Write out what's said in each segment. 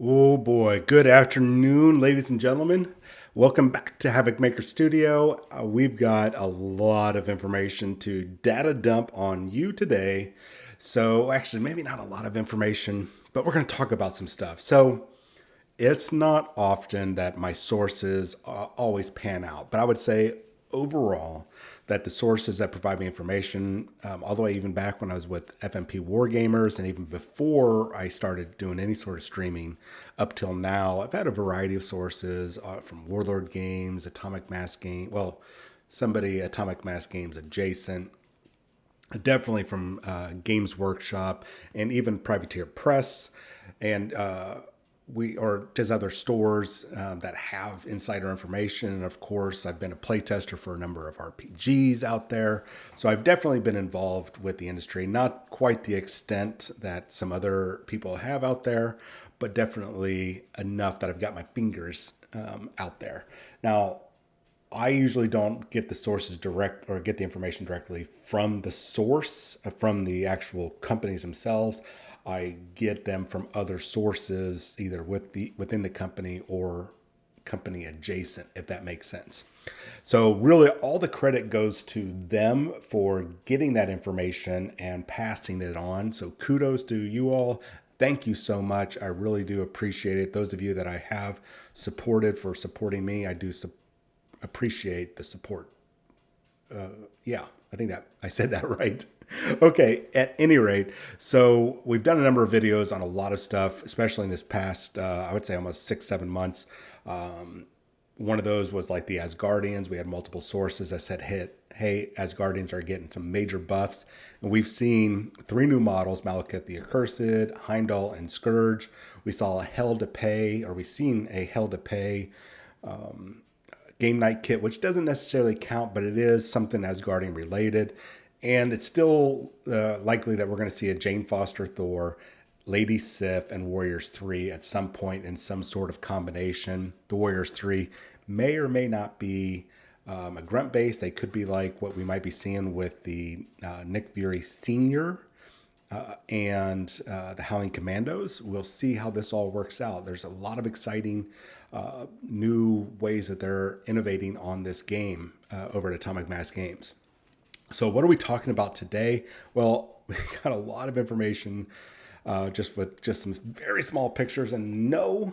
Oh boy, good afternoon, ladies and gentlemen. Welcome back to Havoc Maker Studio. We've got a lot of information to data dump on you today. So, actually, maybe not a lot of information, but we're going to talk about some stuff. So, it's not often that my sources always pan out, but I would say overall that the sources that provide me information, all the way even back when I was with FMP Wargamers and even before I started doing any sort of streaming up till now, I've had a variety of sources from Warlord Games, Atomic Mass Game, well, somebody Atomic Mass Games adjacent, definitely from Games Workshop and even Privateer Press, and we or there's other stores that have insider information. And of course, I've been a playtester for a number of RPGs out there, so I've definitely been involved with the industry. Not quite the extent that some other people have out there, but definitely enough that I've got my fingers out there. Now, I usually don't get the sources direct or get the information directly from the source, from the actual companies themselves. I get them from other sources, either within the company or company adjacent, if that makes sense. So really all the credit goes to them for getting that information and passing it on. So kudos to you all. Thank you so much. I really do appreciate it. Those of you that I have supported for supporting me, I do appreciate the support. Yeah, I think that I said that right. Okay, at any rate, so we've done a number of videos on a lot of stuff, especially in this past, I would say almost 6, 7 months. One of those was like the Asgardians. We had multiple sources that said, hey, Asgardians are getting some major buffs. And we've seen 3 new models, Malekith the Accursed, Heimdall, and Scourge. We saw a Hell to Pay, or we've seen a Hell to Pay game night kit, which doesn't necessarily count, but it is something Asgardian related. And it's still likely that we're going to see a Jane Foster Thor, Lady Sif, and Warriors 3 at some point in some sort of combination. The Warriors 3 may or may not be a grunt base. They could be like what we might be seeing with the Nick Fury Sr. And the Howling Commandos. We'll see how this all works out. There's a lot of exciting new ways that they're innovating on this game over at Atomic Mass Games. So, what are we talking about today? Well, we got a lot of information just with just some very small pictures. And no,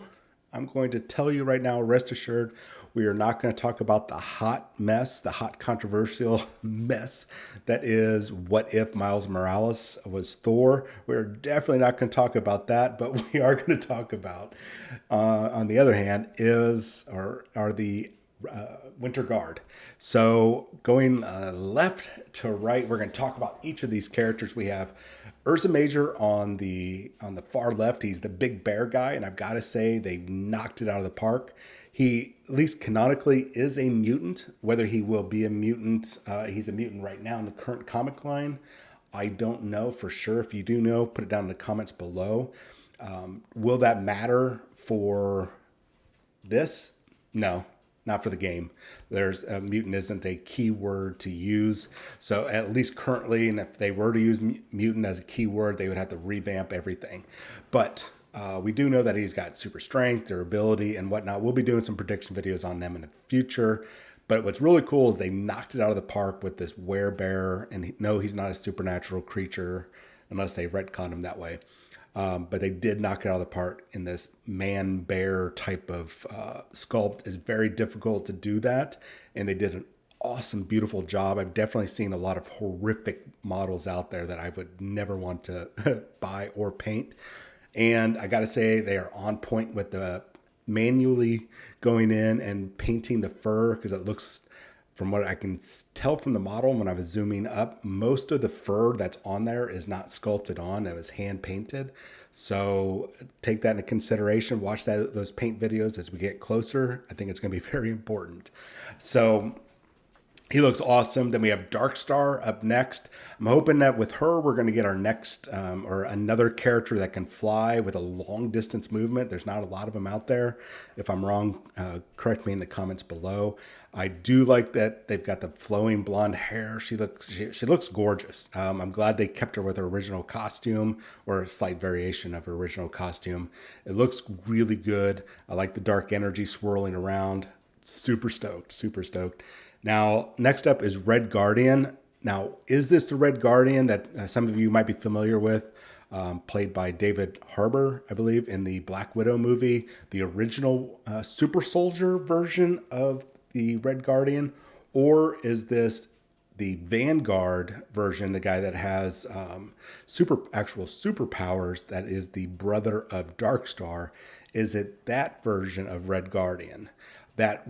I'm going to tell you right now, rest assured, we are not going to talk about the hot mess, the hot controversial mess that is what if Miles Morales was Thor. We're definitely not going to talk about that, but we are going to talk about, on the other hand, is or are the Winter Guard. So going left to right, we're going to talk about each of these characters. We have Ursa Major on the far left. He's the big bear guy, and I've got to say they knocked it out of the park. He, at least canonically, is a mutant. Whether he will be a mutant, he's a mutant right now in the current comic line. I don't know for sure. If you do know, put it down in the comments below. Will that matter for this? No, not for the game. There's a mutant isn't a keyword to use. So at least currently, and if they were to use mutant as a keyword, they would have to revamp everything. But we do know that he's got super strength, durability, and whatnot. We'll be doing some prediction videos on them in the future. But what's really cool is they knocked it out of the park with this werebear. And no, he's not a supernatural creature unless they retcon him that way. But they did knock it out of the park in this man bear type of sculpt. It's very difficult to do that, and they did an awesome, beautiful job. I've definitely seen a lot of horrific models out there that I would never want to buy or paint. And I got to say, they are on point with the manually going in and painting the fur because it looks, from what I can tell from the model when I was zooming up, most of the fur that's on there is not sculpted on. It was hand painted. So take that into consideration. Watch those paint videos as we get closer. I think it's going to be very important. So he looks awesome. Then we have Darkstar up next. I'm hoping that with her, we're going to get our next or another character that can fly with a long distance movement. There's not a lot of them out there. If I'm wrong, correct me in the comments below. I do like that they've got the flowing blonde hair. She looks gorgeous. I'm glad they kept her with her original costume or a slight variation of her original costume. It looks really good. I like the dark energy swirling around. Super stoked, super stoked. Now, next up is Red Guardian. Now, is this the Red Guardian that some of you might be familiar with? Played by David Harbour, I believe, in the Black Widow movie, the original super soldier version of the Red Guardian? Or is this the Vanguard version, the guy that has actual superpowers, that is the brother of Darkstar? Is it that version of Red Guardian? That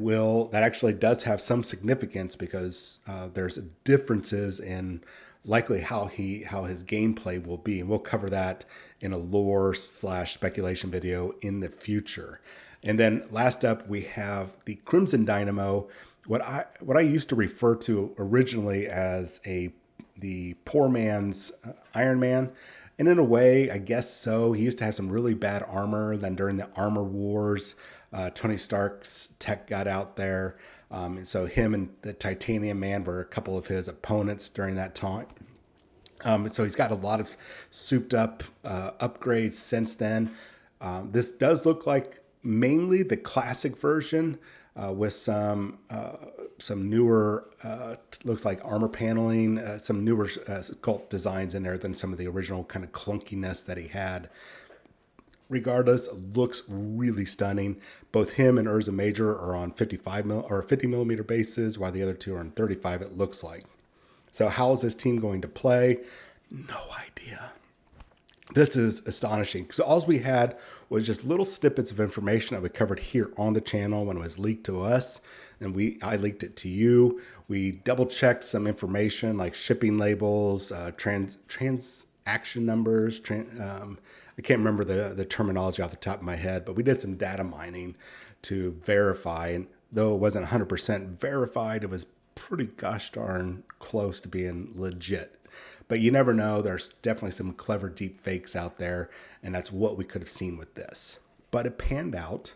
actually does have some significance because there's differences in likely how his gameplay will be, and we'll cover that in a lore slash speculation video in the future. And then last up, we have the Crimson Dynamo, what I used to refer to originally as the poor man's Iron Man. And in a way, I guess so. He used to have some really bad armor. Then during the Armor Wars, Tony Stark's tech got out there. And so him and the Titanium Man were a couple of his opponents during that time. So he's got a lot of souped up upgrades since then. This does look like mainly the classic version with some newer, looks like armor paneling, some newer cult designs in there than some of the original kind of clunkiness that he had. Regardless, looks really stunning. Both him and Urza Major are on 50 millimeter bases, while the other two are on 35. It looks like. So how is this team going to play? No idea. This is astonishing. So all we had was just little snippets of information that we covered here on the channel when it was leaked to us, and I leaked it to you. We double checked some information like shipping labels, transaction numbers. I can't remember the terminology off the top of my head, but we did some data mining to verify. And though it wasn't 100% verified, it was pretty gosh darn close to being legit. But you never know. There's definitely some clever deep fakes out there, and that's what we could have seen with this. But it panned out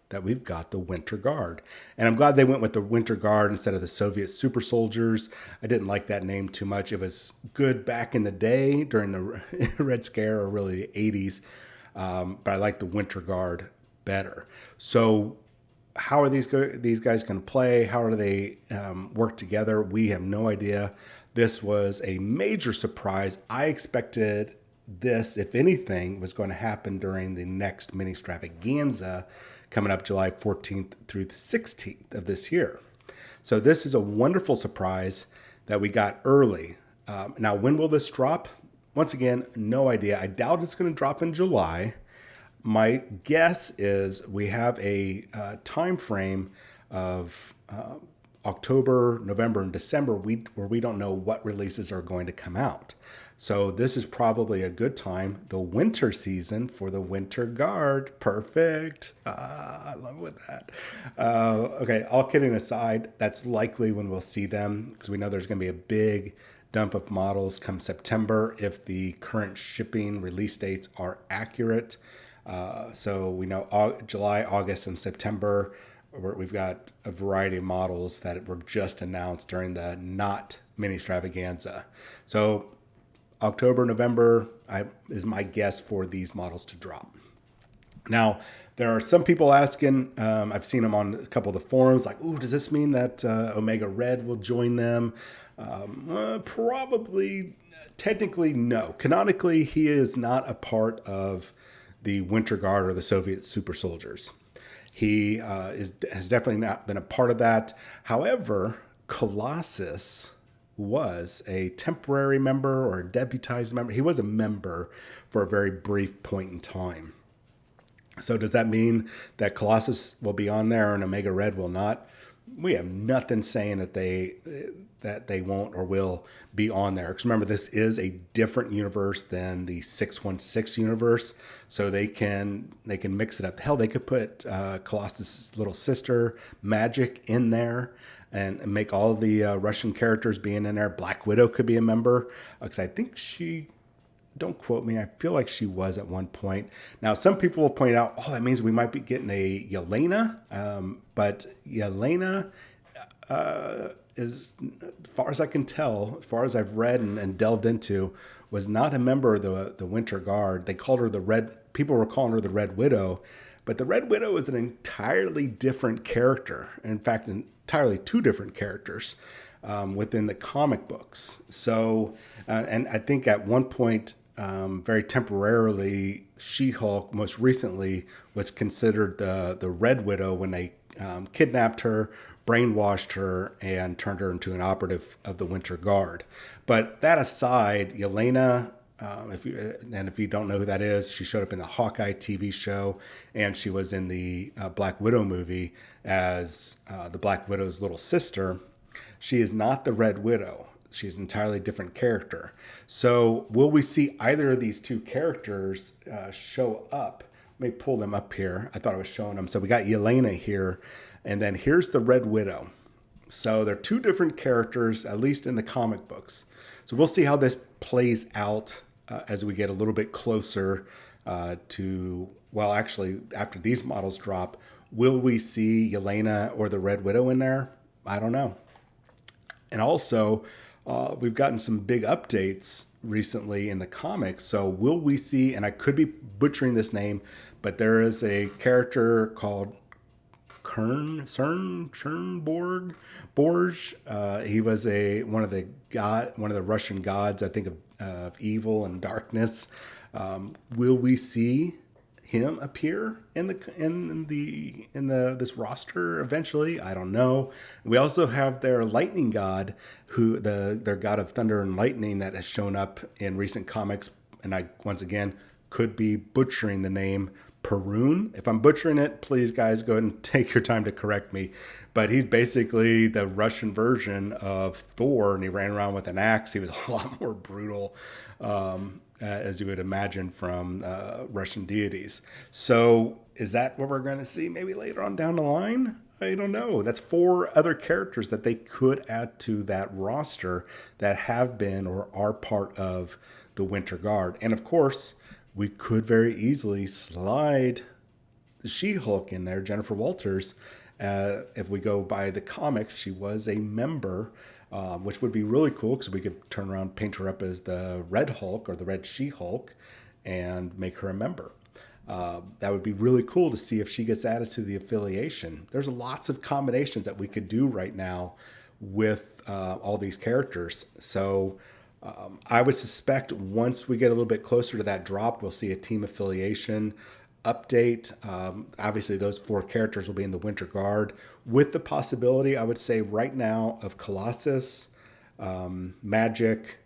that we've got the Winter Guard. And I'm glad they went with the Winter Guard instead of the Soviet Super Soldiers. I didn't like that name too much. It was good back in the day during the Red Scare or really the 80s, but I like the Winter Guard better. So how are these guys going to play? How do they work together? We have no idea. This was a major surprise. I expected this, if anything, was going to happen during the next mini extravaganza coming up July 14th through the 16th of this year. So this is a wonderful surprise that we got early. Now, when will this drop? Once again, no idea. I doubt it's going to drop in July. My guess is we have a time frame of October, November, and December where we don't know what releases are going to come out. So this is probably a good time, the winter season for the Winter Guard. Perfect. I love with that. Okay, all kidding aside, that's likely when we'll see them because we know there's going to be a big dump of models come September if the current shipping release dates are accurate. So we know July, August, and September. We've got a variety of models that were just announced during the not mini extravaganza. So October, November is my guess for these models to drop. Now, there are some people asking, I've seen them on a couple of the forums, like, ooh, does this mean that Omega Red will join them? Probably, technically, no. Canonically, he is not a part of the Winter Guard or the Soviet Super Soldiers. He has definitely not been a part of that. However, Colossus was a temporary member or a deputized member. He was a member for a very brief point in time. So does that mean that Colossus will be on there and Omega Red will not? We have nothing saying that they won't or will be on there. Because remember, this is a different universe than the 616 universe, so they can mix it up. Hell, they could put Colossus' little sister Magic in there and make all the Russian characters being in there. Black Widow could be a member because I think she. Don't quote me. I feel like she was at one point. Now, some people will point out, oh, that means we might be getting a Yelena. But Yelena, as far as I can tell, as far as I've read and delved into, was not a member of the Winter Guard. They called her the Red. People were calling her the Red Widow, but the Red Widow is an entirely different character. In fact, entirely two different characters within the comic books. So, and I think at one point, very temporarily, She-Hulk most recently was considered the Red Widow when they kidnapped her, brainwashed her, and turned her into an operative of the Winter Guard. But that aside, Yelena, if you don't know who that is, she showed up in the Hawkeye TV show, and she was in the Black Widow movie as the Black Widow's little sister. She is not the Red Widow. She's an entirely different character. So will we see either of these two characters show up? Let me pull them up here. I thought I was showing them. So we got Yelena here, and then here's the Red Widow. So they're two different characters, at least in the comic books. So we'll see how this plays out as we get a little bit closer to, well, actually, after these models drop. Will we see Yelena or the Red Widow in there? I don't know. And also, we've gotten some big updates recently in the comics. So will we see, and I could be butchering this name, but there is a character called Chernborg. He was one of the Russian gods, I think, of evil and darkness. Will we see him appear in this roster eventually? I don't know. We also have their lightning god, their god of thunder and lightning, that has shown up in recent comics, and I once again could be butchering the name. Perun. If I'm butchering it, please guys go ahead and take your time to correct me. But he's basically the Russian version of Thor, and he ran around with an axe. He was a lot more brutal, as you would imagine from Russian deities. So is that what we're going to see maybe later on down the line? I don't know. That's 4 other characters that they could add to that roster that have been or are part of the Winter Guard. And of course, we could very easily slide the She-Hulk in there, Jennifer Walters. If we go by the comics, she was a member, which would be really cool because we could turn around, paint her up as the Red Hulk or the Red She-Hulk and make her a member. That would be really cool to see if she gets added to the affiliation. There's lots of combinations that we could do right now with all these characters. So I would suspect once we get a little bit closer to that drop, we'll see a team affiliation update. Obviously, those 4 characters will be in the Winter Guard, with the possibility, I would say right now, of Colossus, Magic,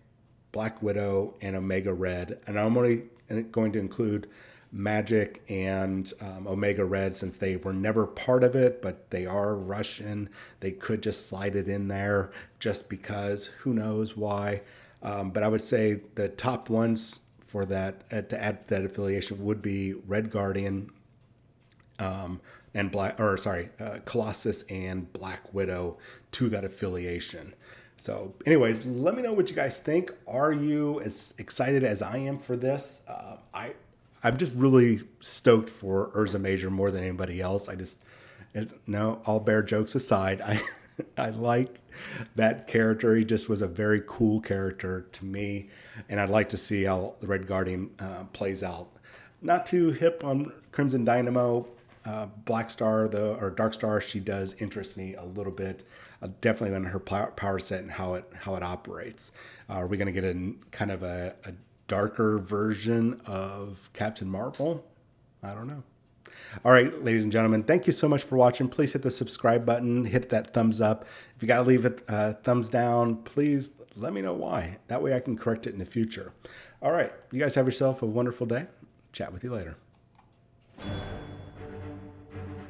Black Widow, and Omega Red. And I'm only going to include Magic and Omega Red since they were never part of it, but they are Russian. They could just slide it in there just because, who knows why. But I would say the top ones for that to add that affiliation would be Red Guardian, and Colossus and Black Widow to that affiliation. So, anyways, let me know what you guys think. Are you as excited as I am for this? I'm just really stoked for Urza Major more than anybody else. No, all bear jokes aside, I like that character. He just was a very cool character to me, and I'd like to see how the Red Guardian plays out. Not too hip on Crimson Dynamo. Black Star, or Dark Star, she does interest me a little bit. Definitely on her power set and how it operates. Are we going to get a kind of a darker version of Captain Marvel? I don't know. All right, ladies and gentlemen, thank you so much for watching. Please hit the subscribe button, hit that thumbs up. If you got to leave it thumbs down, please let me know why. That way I can correct it in the future. All right, you guys have yourself a wonderful day. Chat with you later.